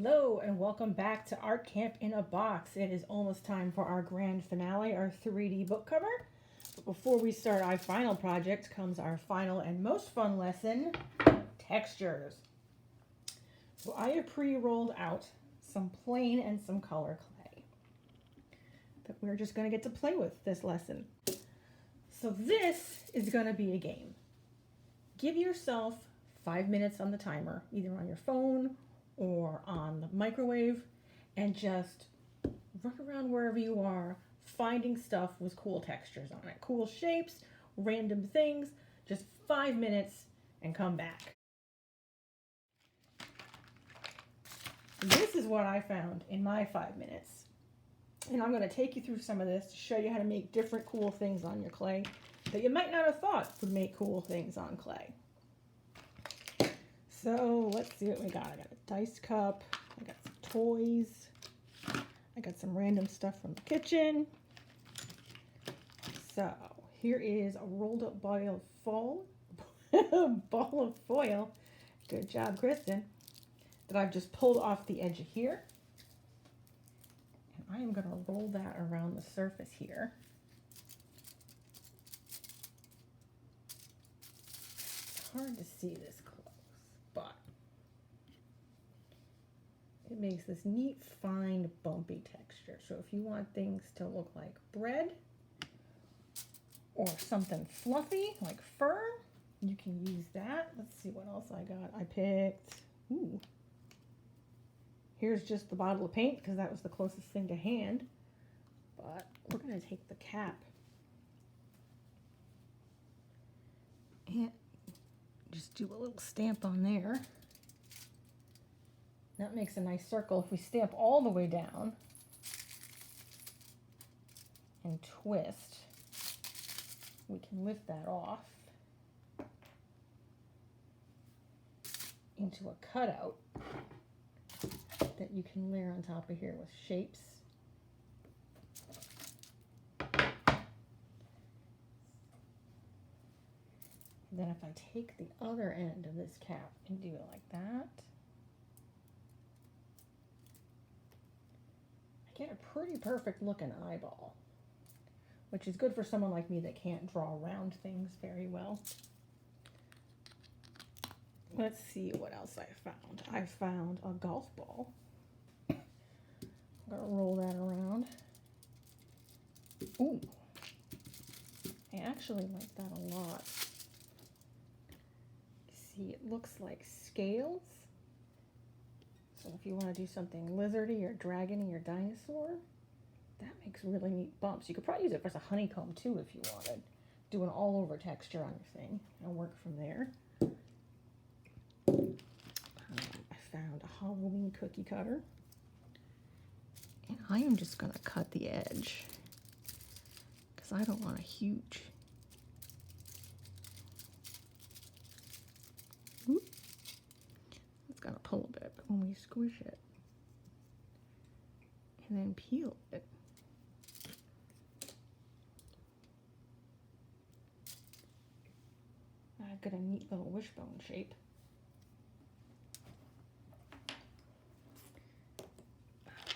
Hello and welcome back to Art Camp in a Box. It is almost time for our grand finale, our 3D book cover. But before we start our final project comes our final and most fun lesson, textures. So I have pre-rolled out some plain and some color clay that we're just going to get to play with this lesson. So this is going to be a game. Give yourself 5 minutes on the timer, either on your phone or on the microwave, and just run around wherever you are, finding stuff with cool textures on it. Cool shapes, random things, just 5 minutes and come back. This is what I found in my 5 minutes. And I'm going to take you through some of this to show you how to make different cool things on your clay that you might not have thought would make cool things on clay. So let's see what we got. I got a dice cup, I got some toys, I got some random stuff from the kitchen. So here is a rolled up ball of foil, good job Kristen, that I've just pulled off the edge of here. And I am going to roll that around the surface here. It's hard to see this close, but it makes this neat, fine, bumpy texture. So if you want things to look like bread or something fluffy like fur, you can use that. Let's see what else I got. I picked, here's just the bottle of paint because that was the closest thing to hand. But we're going to take the cap and just do a little stamp on there. That makes a nice circle. If we stamp all the way down and twist, we can lift that off into a cutout that you can layer on top of here with shapes. And then if I take the other end of this cap and do it like that, I get a pretty perfect looking eyeball, which is good for someone like me that can't draw round things very well. Let's see what else I found. I found a golf ball. I'm gonna roll that around. Ooh, I actually like that a lot. See, it looks like scales. So if you want to do something lizardy or dragony or dinosaur, that makes really neat bumps. You could probably use it as a honeycomb too if you wanted. Do an all over texture on your thing and work from there. I found a Halloween cookie cutter. And I am just going to cut the edge because I don't want a huge. It's going to pull a bit, but when we squish it and then peel it, I've got a neat little wishbone shape. Got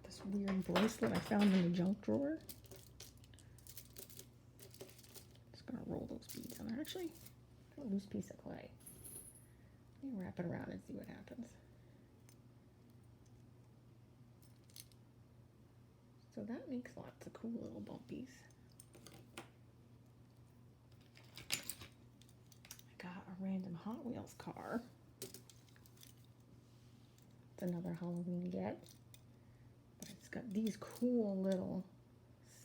this weird bracelet I found in the junk drawer. Just gonna roll those beads on there. Actually, got a loose piece of clay. Let me wrap it around and see what happens. So that makes lots of cool little bumpies. I got a random Hot Wheels car. It's another Halloween get. But it's got these cool little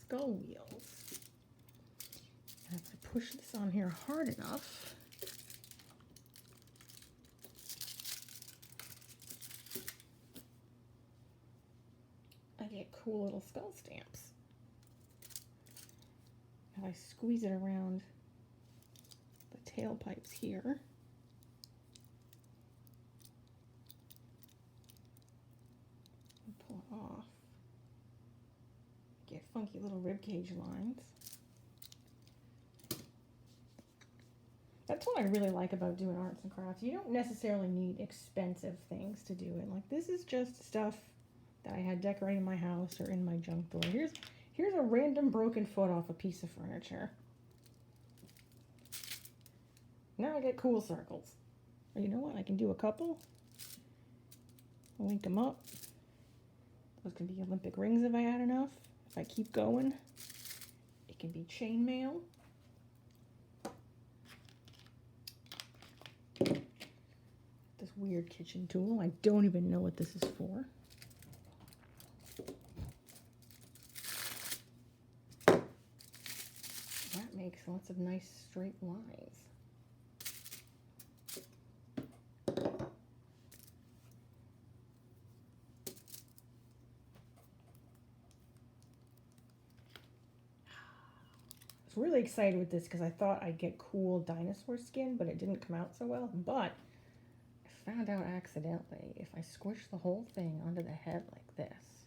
skull wheels. And if I push this on here hard enough, I get cool little skull stamps. If I squeeze it around the tailpipes here, and pull it off, get funky little rib cage lines. That's what I really like about doing arts and crafts. You don't necessarily need expensive things to do it. Like this is just stuff that I had decorating my house or in my junk drawer. Here's a random broken foot off a piece of furniture. Now I get cool circles. Or you know what? I can do a couple. Link them up. Those can be Olympic rings if I add enough. If I keep going, it can be chainmail. This weird kitchen tool. I don't even know what this is for. That makes lots of nice straight lines. I was really excited with this because I thought I'd get cool dinosaur skin, but it didn't come out so well. But I found out accidentally if I squish the whole thing onto the head like this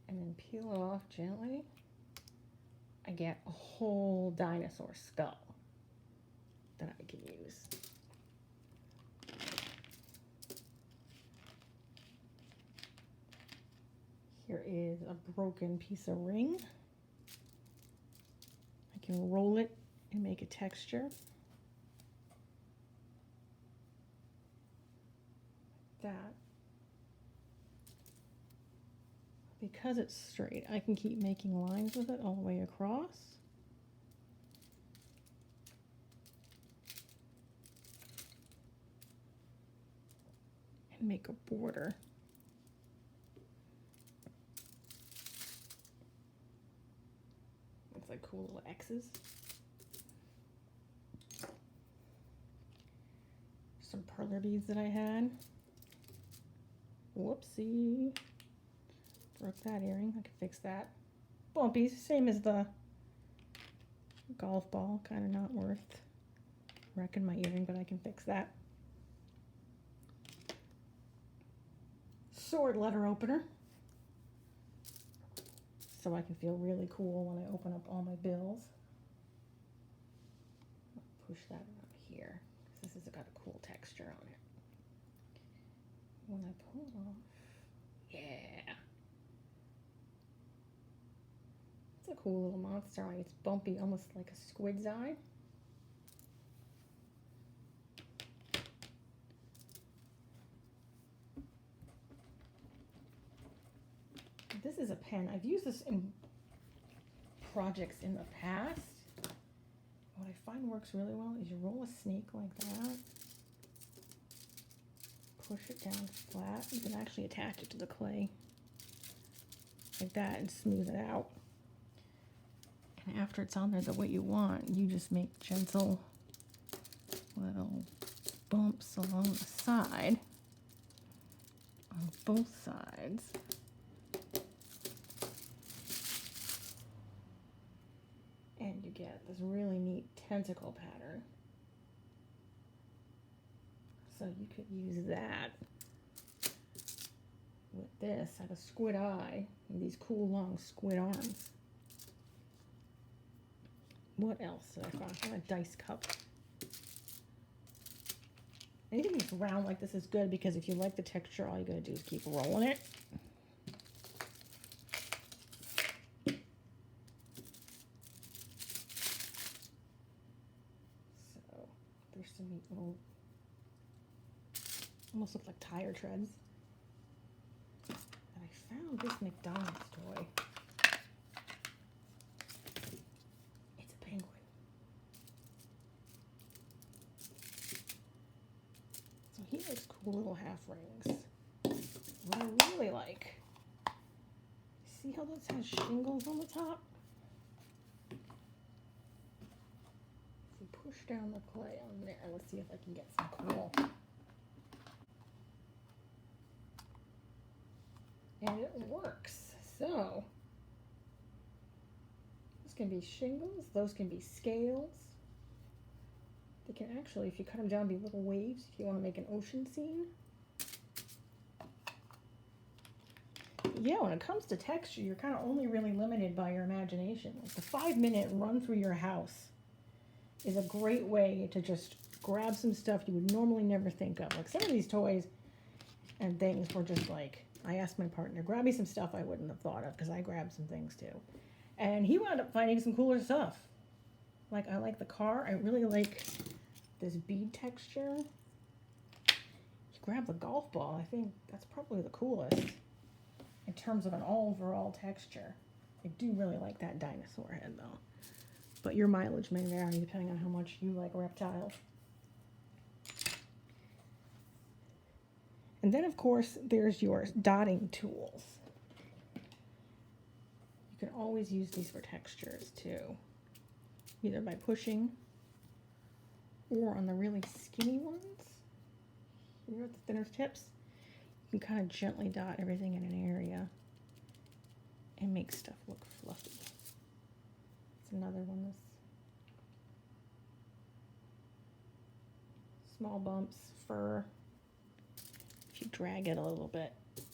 and then peel it off gently, I get a whole dinosaur skull that I can use. Here is a broken piece of ring. I can roll it and make a texture. Like that. Because it's straight, I can keep making lines with it all the way across. And make a border. Looks like cool little X's. Some perler beads that I had. Whoopsie. Broke that earring. I can fix that. Bumpy, same as the golf ball. Kind of not worth wrecking my earring, but I can fix that. Sword letter opener. So I can feel really cool when I open up all my bills. Push that up here, because this has got a cool texture on it. When I pull it off, yeah. It's a cool little monster eye. It's bumpy, almost like a squid's eye. This is a pen. I've used this in projects in the past. What I find works really well is you roll a snake like that, push it down flat. You can actually attach it to the clay like that and smooth it out. And after it's on there the way you want, you just make gentle little bumps along the side on both sides. And you get this really neat tentacle pattern. So you could use that with this. I have a squid eye and these cool long squid arms. What else did I find? I found a dice cup. Anything that's round like this is good because if you like the texture, all you gotta do is keep rolling it. So there's some neat little, almost look like tire treads. And I found this McDonald's toy. It's a penguin. So he makes cool little half rings. What I really like, see how this has shingles on the top? If we push down the clay on there, let's see if I can get some cool. And it works. So this can be shingles, those can be scales. They can actually, if you cut them down, be little waves if you want to make an ocean scene. Yeah, when it comes to texture, you're kind of only really limited by your imagination. Like the 5-minute run through your house is a great way to just grab some stuff you would normally never think of. Like some of these toys and things were just like, I asked my partner, grab me some stuff I wouldn't have thought of, because I grabbed some things too. And he wound up finding some cooler stuff. Like, I like the car. I really like this bead texture. You grab the golf ball. I think that's probably the coolest in terms of an overall texture. I do really like that dinosaur head though. But your mileage may vary depending on how much you like reptiles. And then, of course, there's your dotting tools. You can always use these for textures too, either by pushing or on the really skinny ones, you know, the thinner tips. You can kind of gently dot everything in an area and make stuff look fluffy. It's another one. This small bumps, fur. If you drag it a little bit, I've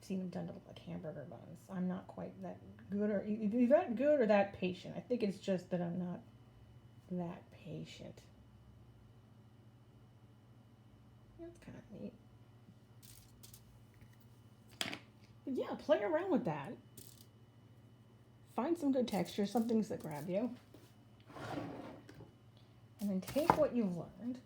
seen them done to look like hamburger buns. I'm not quite that good, or either that good or that patient. I think it's just that I'm not that patient. That's kind of neat. But yeah, play around with that. Find some good textures, some things that grab you. And then take what you've learned,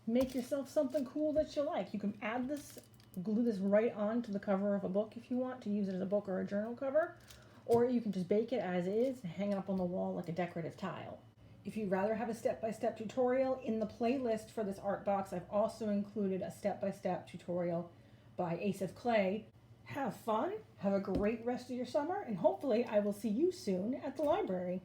make yourself something cool that you like. You can add this, glue this right onto the cover of a book if you want to use it as a book or a journal cover, or you can just bake it as is and hang it up on the wall like a decorative tile. If you'd rather have a step-by-step tutorial, in the playlist for this art box, I've also included a step-by-step tutorial by Ace of Clay. Have fun, have a great rest of your summer, and hopefully I will see you soon at the library.